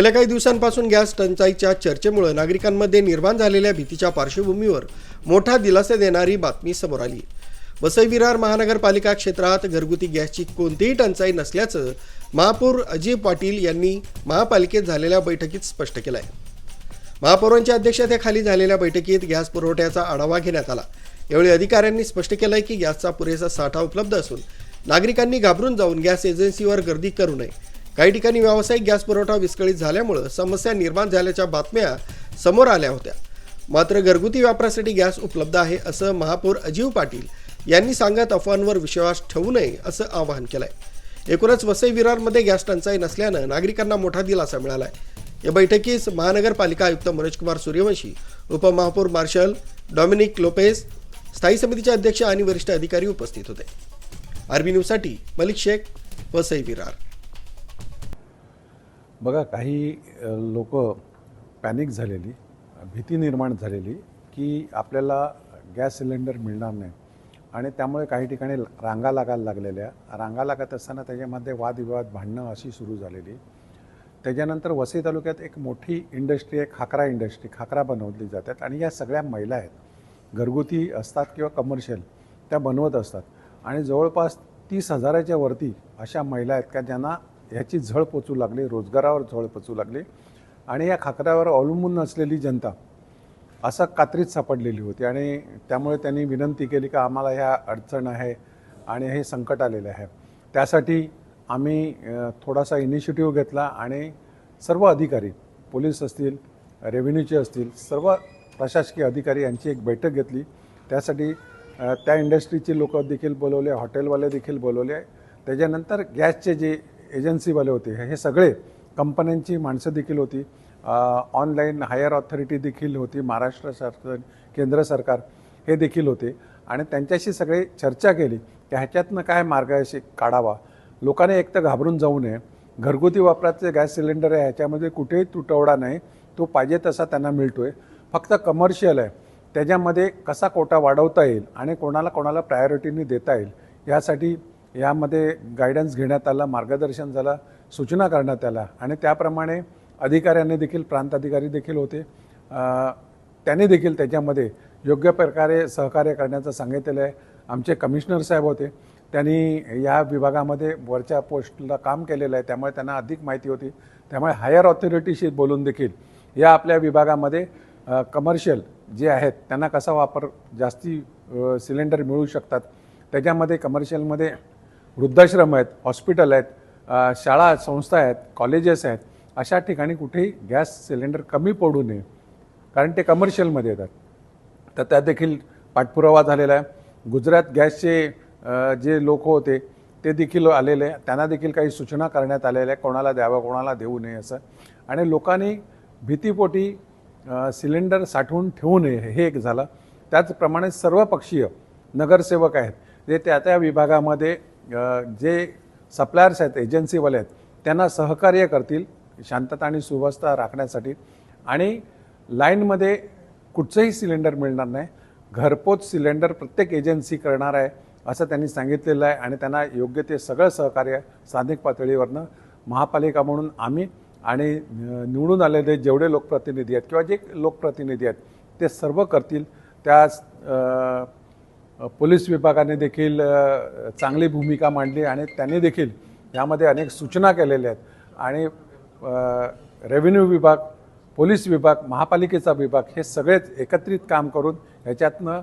गेल्या काही दिवसांपासून गॅस टंचाईच्या चर्चेमुळे नागरिकांमध्ये निर्माण झालेल्या भीतीच्या पार्श्वभूमीवर मोठा दिलासा देणारी बातमी समोर आली। वसई विरार महानगरपालिका क्षेत्रात घरगुती गॅसची कोणतीही टंचाई नसल्याचं महापौर अजय पाटील यांनी महापालिकेत झालेल्या बैठकीत स्पष्ट केलं आहे। महापौरांच्या अध्यक्षतेखाली झालेल्या बैठकीत गॅस पुरवठ्याचा आढावा घेण्यात आला। यावेळी अधिकाऱ्यांनी स्पष्ट केलंय की गॅसचा पुरेसा साठा उपलब्ध असून नागरिकांनी घाबरून जाऊन गॅस एजन्सीवर गर्दी करू नये। काही ठिकाणी व्यावसायिक गॅस पुरवठा विस्कळीत झाल्यामुळे समस्या निर्माण झाल्याच्या बातम्या समोर आल्या होत्या। मात्र घरगुती वापरासाठी गॅस उपलब्ध आहे असं महापौर अजय पाटील यांनी सांगत अफवांवर विश्वास ठेवू नये असं आवाहन केलंय। एकूणच वसई विरारमध्ये गॅस टंचाई नसल्यानं नागरिकांना मोठा दिलासा मिळाला आहे। या बैठकीस महानगरपालिका आयुक्त मनोज कुमार सूर्यवंशी, उपमहापौर मार्शल डॉमिनिक लोपेस, स्थायी समितीचे अध्यक्ष आणि वरिष्ठ अधिकारी उपस्थित होते। आरबी न्यूजसाठी मलिक शेख, वसई विरार। बघा, काही लोक पॅनिक झालेली, भीती निर्माण झालेली की आपल्याला गॅस सिलेंडर मिळणार नाही आणि त्यामुळे काही ठिकाणी रांगा लागायला लागलेल्या, रांगा लागत असताना त्याच्यामध्ये वादविवाद, भांडणं अशी सुरू झालेली। त्याच्यानंतर वसई तालुक्यात एक मोठी इंडस्ट्री आहे, खाकरा इंडस्ट्री, खाकरा बनवली जातात आणि या सगळ्या महिला आहेत, घरगुती असतात किंवा कमर्शियल त्या बनवत असतात आणि जवळपास 30,000च्या वरती अशा महिला आहेत का ज्यांना ह्याची झळ पोचू लागली, रोजगारावर झळ पोचू लागली आणि या खाकऱ्यावर अवलंबून असलेली जनता असं कात्रीत सापडलेली होती आणि त्यामुळे त्यांनी विनंती केली की आम्हाला ह्या अडचण आहे आणि हे संकट आलेलं आहे। त्यासाठी आम्ही थोडासा इनिशिएटिव्ह घेतला आणि सर्व अधिकारी, पोलीस असतील, रेव्हेन्यूचे असतील, सर्व प्रशासकीय अधिकारी यांची एक बैठक घेतली। त्यासाठी त्या इंडस्ट्रीचे लोक देखील बोलवले, हॉटेलवाले देखील बोलवले। त्याच्यानंतर गॅसचे जे एजन्सीवाले होते, हे सगळे कंपन्यांची माणसं देखील होती, ऑनलाईन हायर ऑथॉरिटी देखील होती, महाराष्ट्र सरकार, केंद्र सरकार हे देखील होते आणि त्यांच्याशी सगळे चर्चा केली की ह्याच्यातनं काय मार्ग काढावा। लोकांनी एक तर घाबरून जाऊ नये, घरगुती वापराचे गॅस सिलेंडर आहे, ह्याच्यामध्ये कुठेही तुटवडा नाही, तो पाहिजे तसा त्यांना मिळतो आहे। फक्त कमर्शियल आहे, त्याच्यामध्ये कसा कोटा वाढवता येईल आणि कोणाला प्रायोरिटीने देता येईल यासाठी यामध्ये गायडन्स घेण्यात आला, मार्गदर्शन झालं, सूचना करण्यात आल्या आणि त्याप्रमाणे अधिकाऱ्यांनी देखील, प्रांत अधिकारी देखील होते, त्यांनी देखील त्याच्यामध्ये योग्य प्रकारे सहकार्य करण्याचं सांगितलेलं आहे। आमचे कमिशनर साहेब होते, त्यांनी या विभागामध्ये वरच्या पोस्टला काम केलेलं आहे, त्यामुळे त्यांना अधिक माहिती होती। त्यामुळे हायर ऑथॉरिटीशी बोलून देखील या आपल्या विभागामध्ये कमर्शियल जे आहेत त्यांना कसा वापर जास्ती सिलेंडर मिळू शकतात, त्याच्यामध्ये कमर्शियलमध्ये वृद्धाश्रम आहेत, हॉस्पिटल आहेत, शाळा संस्था आहेत, कॉलेजेस आहेत, अशा ठिकाणी कुठेही गॅस सिलेंडर कमी पडू नये, कारण ते कमर्शियलमध्ये येतात। तर त्या देखील पाठपुरावा झालेला आहे। गुजरात गॅसचे जे लोक होते ते देखील आलेले, त्यांना देखील काही सूचना करण्यात आलेल्या आहे, कोणाला द्यावं कोणाला देऊ नये असं। आणि लोकांनी भीतीपोटी सिलेंडर साठवून ठेवू नये हे एक झालं। त्याचप्रमाणे सर्वपक्षीय नगरसेवक आहेत, जे त्या विभागामध्ये जे सप्लायर्स आहेत, एजन्सीवाले आहेत, त्यांना सहकार्य करतील शांतता आणि सुव्यवस्था राखण्यासाठी आणि लाईनमध्ये कुठचंही सिलेंडर मिळणार नाही, घरपोच सिलेंडर प्रत्येक एजन्सी करणार आहे असं त्यांनी सांगितलेलं आहे आणि त्यांना योग्य ते सगळं सहकार्य स्थानिक पातळीवरनं महापालिका म्हणून आम्ही आणि निवडून आलेले जेवढे लोकप्रतिनिधी आहेत किंवा जे लोकप्रतिनिधी आहेत ते सर्व करतील। त्या पोलीस विभागाने देखील चांगली भूमिका मांडली आणि त्यांनी देखील यामध्ये अनेक सूचना केलेल्या आहेत आणि रेव्हेन्यू विभाग, पोलीस विभाग, महापालिकेचा विभाग हे सगळेच एकत्रित काम करून ह्याच्यातनं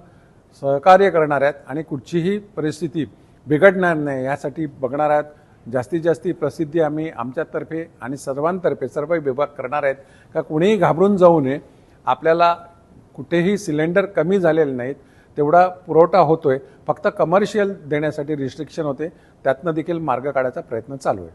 सहकार्य करणार आहेत आणि कुठचीही परिस्थिती बिघडणार नाही यासाठी बघणार आहेत। जास्तीत जास्त प्रसिद्धी आम्ही आमच्यातर्फे आणि सर्वांतर्फे सर्व विभाग करणार आहेत का कुणीही घाबरून जाऊ नये। आपल्याला कुठेही सिलेंडर कमी झालेले नाहीत, तेवढा पुरवठा होतोय, फक्त कमर्शियल देण्यासाठी रिस्ट्रिक्शन होते, त्यातनं देखील मार्ग काढायचा प्रयत्न चालू आहे।